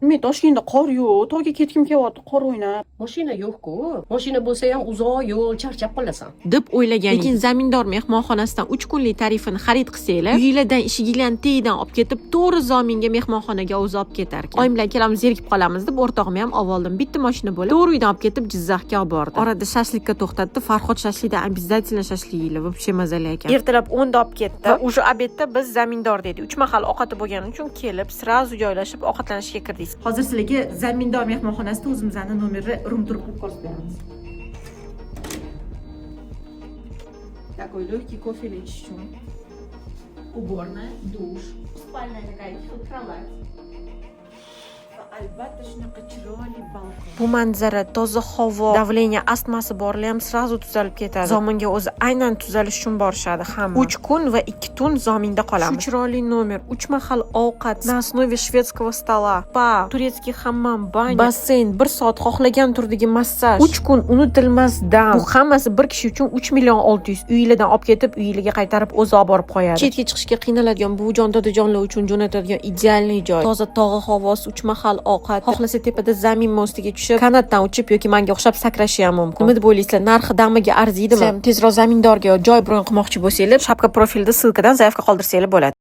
Men Toshkentda qor yo'q, tog'ga ketgim kelyapti, qor o'ynab. Mashina yo'q-ku. Mashina bo'lsa ham uzoq yo'l, charchab qolasan. deb o'ylagan. Lekin zamindor mehmonxonasidan 3 kunlik tarifini xarid qilsanglar, uyingizdan ishingizlarni tegidan olib ketib, to'g'ri Zominga mehmonxonaga o'zi olib ketar ekan. Oyim bilan kelamiz, zerikib qolamiz deb o'rtog'im ham avvaldan bitta mashina bo'lib, to'g'ri uydan olib ketib Jizzaxga olib bordi. Orada shashlikka to'xtatdi. Farhod shashlikdan обязательно shashlik yeylar, вообще mazali ekan. Ertalab 10 da olib ketdi. Va o'sha obedda biz zamindor dedi. 3 mahal ovqati bo'lgani uchun kelib, сразу joylashib ovqatlanishga kirdik. Hozir sizlarga zamindor mehmonxonasida o'zimizning nomerni room-tur qilib ko'rsatamiz. Такой легкий кофе лечь uchun. Уборная, душ, спальная такая кровать. Albatta shunaqa chiroyli balkon. Bu manzara, toza havo, davleniya astmasi borlar ham sразу tuzalib ketadi. Zominga o'zi aynan tuzalish uchun borishadi hamma. 3 kun va 2 tun Zominda qolamiz. Shu chiroyli nomer, 3 mahal ovqat, na основе шведского стола, spa, turetskiy hammam, banya, basseyn, 1 soat xohlagan turdagi massaj, 3 kun unutilmas dam. Bu hammasi bir kishi uchun 3 million 600. Uyingizdan olib ketib, uyingizga qaytarib o'zi olib borib qo'yadi. Chetga chiqishga qiynaladigan bu jonlar uchun jo'natadigan idealniy joy. Toza tog'i havosi, 3 mahal ovqat, xohlasa tepada zamin mostiga tushib, kanatdan uchib yoki menga o'xshab sakrashi ham mumkin. Nima deb o'ylaysizlar? Narxi damiga arziydimi? Tezroq zamindorga joy bron qilmoqchi bo'lsanglar, shapka profilda ssilkadan zaifga qoldirsanglar bo'ladi.